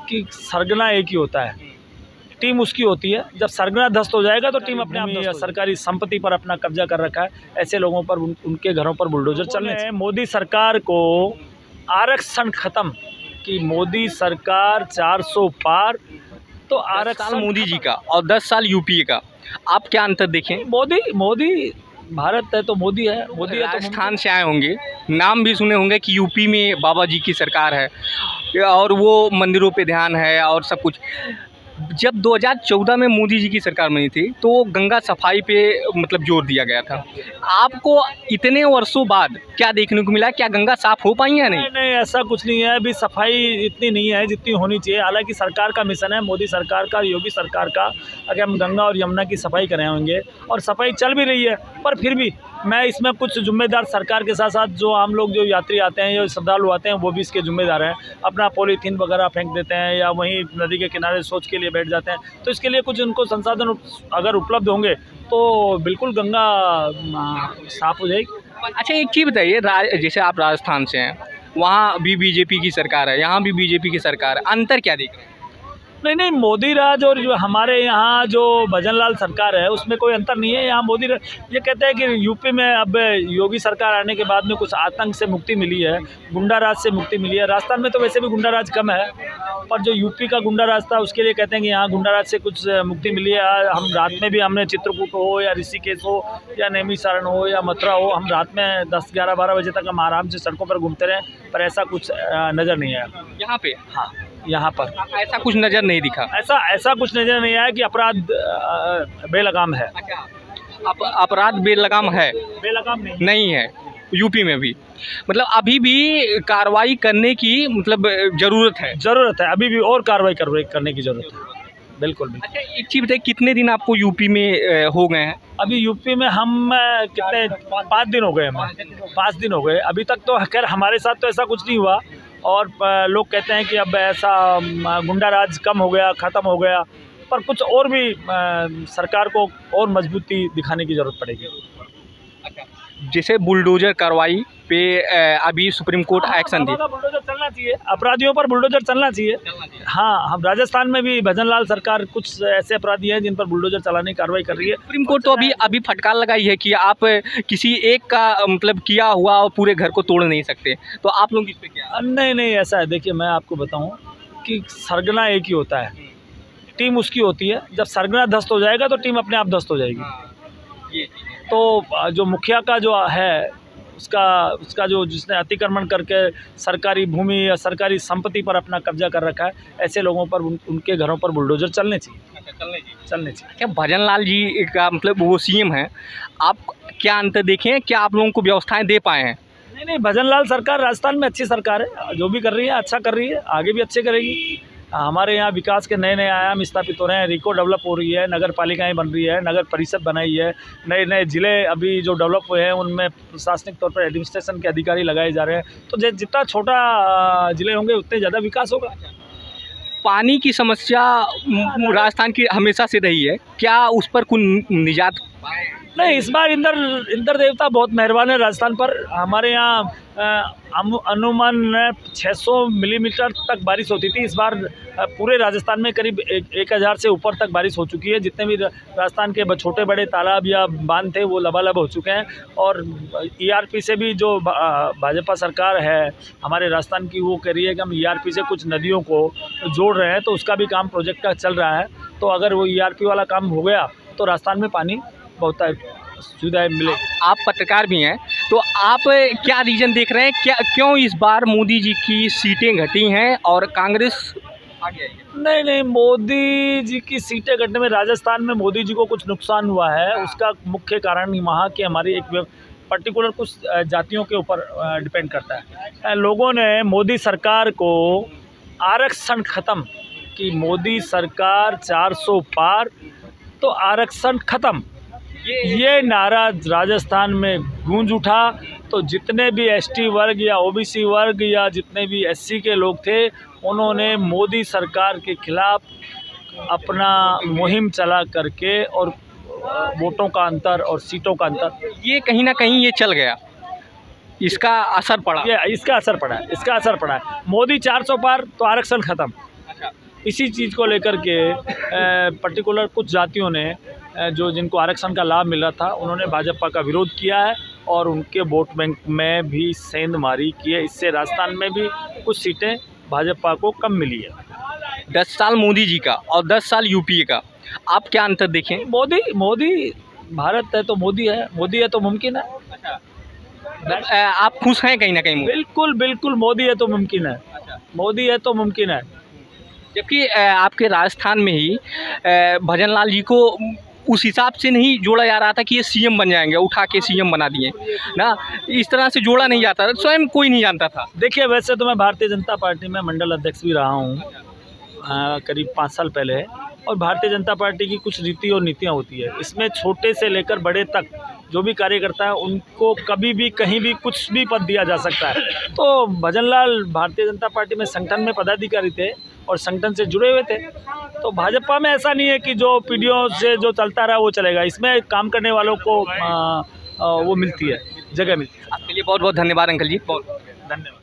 कि सरगना एक ही होता है, टीम उसकी होती है। जब सरगना ध्वस्त हो जाएगा तो टीम अपने आप सरकारी संपत्ति पर अपना कब्जा कर रखा है, ऐसे लोगों पर उनके घरों पर बुलडोजर चलने हैं। मोदी सरकार को आरक्षण खत्म कि मोदी सरकार 400 पार, तो आरक्षण मोदी जी का और 10 साल यूपीए का, आप क्या अंतर देखें? मोदी भारत है तो मोदी है, मोदी है तो राजस्थान से आए होंगे, नाम भी सुने होंगे कि यूपी में बाबा जी की सरकार है और वो मंदिरों पे ध्यान है और सब कुछ। जब 2014 में मोदी जी की सरकार बनी थी तो गंगा सफाई पे मतलब जोर दिया गया था। आपको इतने वर्षों बाद क्या देखने को मिला? क्या गंगा साफ हो पाई है? नहीं, ऐसा कुछ नहीं है। अभी सफाई इतनी नहीं है जितनी होनी चाहिए। हालांकि सरकार का मिशन है, मोदी सरकार का, योगी सरकार का, अगर हम गंगा और यमुना की सफाई करें होंगे, और सफाई चल भी रही है। पर फिर भी मैं इसमें कुछ जिम्मेदार सरकार के साथ साथ जो आम लोग, जो यात्री आते हैं, जो श्रद्धालु आते हैं, वो भी इसके जिम्मेदार हैं। अपना पॉलीथीन वगैरह फेंक देते हैं या वहीं नदी के किनारे शौच के लिए बैठ जाते हैं। तो इसके लिए कुछ उनको संसाधन अगर उपलब्ध होंगे तो बिल्कुल गंगा साफ हो जाएगी। अच्छा, एक चीज़ बताइए, जैसे आप राजस्थान से हैं, वहाँ भी बीजेपी की सरकार है, यहाँ भी बीजेपी की सरकार है, अंतर क्या देख रहे हैं? नहीं, मोदी राज और जो हमारे यहाँ जो भजनलाल सरकार है उसमें कोई अंतर नहीं है। यहाँ मोदी ये कहते हैं कि यूपी में अब योगी सरकार आने के बाद में कुछ आतंक से मुक्ति मिली है, गुंडा राज से मुक्ति मिली है। राजस्थान में तो वैसे भी गुंडा राज कम है, पर जो यूपी का गुंडा राज था उसके लिए कहते हैं कि यहाँ गुंडा राज से कुछ मुक्ति मिली है। हम रात में भी, हमने चित्रकूट हो या ऋषिकेश हो या नैमिषारण हो या मथुरा हो, हम रात में 10, 11, 12 बजे तक हम आराम से सड़कों पर घूमते रहे, पर ऐसा कुछ नज़र नहीं आया यहाँ पे। हाँ, यहाँ पर ऐसा कुछ नज़र नहीं दिखा। ऐसा कुछ नज़र नहीं आया कि अपराध बेलगाम है। अपराध बेलगाम है? बेलगाम नहीं है यूपी में भी। मतलब अभी भी कार्रवाई करने की मतलब ज़रूरत है, अभी भी और कार्रवाई करने की ज़रूरत है, बिल्कुल भी। अच्छा, एक चीज़ बताइए, कितने दिन आपको यूपी में हो गए हैं? अभी यूपी में हम कितने 5 दिन हो गए, हमें 5 दिन हो गए। अभी तक तो खैर हमारे साथ तो ऐसा कुछ नहीं हुआ, और लोग कहते हैं कि अब ऐसा गुंडा राज कम हो गया, ख़त्म हो गया, पर कुछ और भी सरकार को और मजबूती दिखाने की ज़रूरत पड़ेगी। जैसे बुलडोजर कार्रवाई पे अभी सुप्रीम कोर्ट एक्शन दी, बुलडोजर चलना चाहिए, अपराधियों पर बुलडोजर चलना चाहिए। हाँ, हम राजस्थान में भी भजनलाल सरकार कुछ ऐसे अपराधी हैं जिन पर बुलडोजर चलाने की कार्रवाई कर रही है। सुप्रीम कोर्ट तो अभी फटकार लगाई है कि आप किसी एक का मतलब किया हुआ और पूरे घर को तोड़ नहीं सकते, तो आप लोग इस पे क्या? नहीं, ऐसा है। देखिए, मैं आपको बताऊँ कि सरगना एक ही होता है, टीम उसकी होती है। जब सरगना ध्वस्त हो जाएगा तो टीम अपने आप ध्वस्त हो जाएगी। तो जो मुखिया का जो है उसका जो जिसने अतिक्रमण करके सरकारी भूमि या सरकारी संपत्ति पर अपना कब्जा कर रखा है, ऐसे लोगों पर उनके घरों पर बुलडोजर चलने चाहिए। क्या भजनलाल जी का मतलब वो सीएम है, आप क्या अंतर देखें? क्या आप लोगों को व्यवस्थाएं दे पाए हैं? नहीं, भजनलाल सरकार राजस्थान में अच्छी सरकार है, जो भी कर रही है अच्छा कर रही है, आगे भी अच्छे करेगी। हमारे यहाँ विकास के नए आयाम स्थापित हो रहे हैं, रिको डेवलप हो रही है, नगर पालिकाएँ बन रही है, नगर परिषद बनाई है, नए ज़िले अभी जो डेवलप हुए हैं उनमें प्रशासनिक तौर पर एडमिनिस्ट्रेशन के अधिकारी लगाए जा रहे हैं। तो जितना छोटा ज़िले होंगे उतने ज़्यादा विकास होगा। पानी की समस्या राजस्थान की हमेशा से रही है, क्या उस पर कोई निजात? नहीं, इस बार इंद्र देवता बहुत मेहरबान है राजस्थान पर। हमारे यहाँ अनुमान 600 मिलीमीटर तक बारिश होती थी। इस बार पूरे राजस्थान में करीब 1000 से ऊपर तक बारिश हो चुकी है। जितने भी राजस्थान के छोटे बड़े तालाब या बांध थे वो लबालब हो चुके हैं। और ईआरपी से भी जो भाजपा सरकार है हमारे राजस्थान की, वो कह रही है कि हम ईआरपी से कुछ नदियों को जोड़ रहे हैं, तो उसका भी काम प्रोजेक्ट का चल रहा है। तो अगर वो ईआरपी वाला काम हो गया तो राजस्थान में पानी बहुत सुविधाएं मिलेगी। आप पत्रकार भी हैं, तो आप क्या रीज़न देख रहे हैं, क्यों इस बार मोदी जी की सीटें घटी हैं और कांग्रेस आगे आई है? नहीं, मोदी जी की सीटें घटने में राजस्थान में मोदी जी को कुछ नुकसान हुआ है। उसका मुख्य कारण वहाँ की हमारी एक पर्टिकुलर कुछ जातियों के ऊपर डिपेंड करता है। लोगों ने मोदी सरकार को आरक्षण खत्म कि मोदी सरकार 400 पार, तो आरक्षण खत्म, ये नारा राजस्थान में गूंज उठा। तो जितने भी एसटी वर्ग या ओबीसी वर्ग या जितने भी एससी के लोग थे, उन्होंने मोदी सरकार के खिलाफ अपना मुहिम चला करके और वोटों का अंतर और सीटों का अंतर, ये कहीं ना कहीं ये चल गया, इसका असर पड़ा। इसका असर पड़ा है। मोदी 400 पार तो आरक्षण खत्म। इसी चीज़ को लेकर के पर्टिकुलर कुछ जातियों ने जो जिनको आरक्षण का लाभ मिल रहा था उन्होंने भाजपा का विरोध किया है और उनके वोट बैंक में भी सेंधमारी की है। इससे राजस्थान में भी कुछ सीटें भाजपा को कम मिली है। 10 साल मोदी जी का और 10 साल यूपीए का, आप क्या अंतर देखें? मोदी भारत है तो मोदी है तो मुमकिन है। आप खुश हैं कहीं ना कहीं? बिल्कुल मोदी है तो मुमकिन है। मोदी है तो मुमकिन है। जबकि आपके राजस्थान में ही भजनलाल जी को उस हिसाब से नहीं जोड़ा जा रहा था कि ये सीएम बन जाएंगे, उठा के सीएम बना दिए ना, इस तरह से जोड़ा नहीं जाता था, स्वयं कोई नहीं जानता था। देखिए, वैसे तो मैं भारतीय जनता पार्टी में मंडल अध्यक्ष भी रहा हूँ करीब 5 साल पहले, और भारतीय जनता पार्टी की कुछ रीति और नीतियाँ होती है। इसमें छोटे से लेकर बड़े तक जो भी कार्यकर्ता है उनको कभी भी कहीं भी कुछ भी पद दिया जा सकता है। तो भजनलाल भारतीय जनता पार्टी में संगठन में पदाधिकारी थे और संगठन से जुड़े हुए थे। तो भाजपा में ऐसा नहीं है कि जो पीढ़ियों से जो चलता रहा वो चलेगा। इसमें काम करने वालों को वो मिलती है, जगह मिलती है। आपके लिए बहुत बहुत धन्यवाद अंकल जी। बहुत धन्यवाद।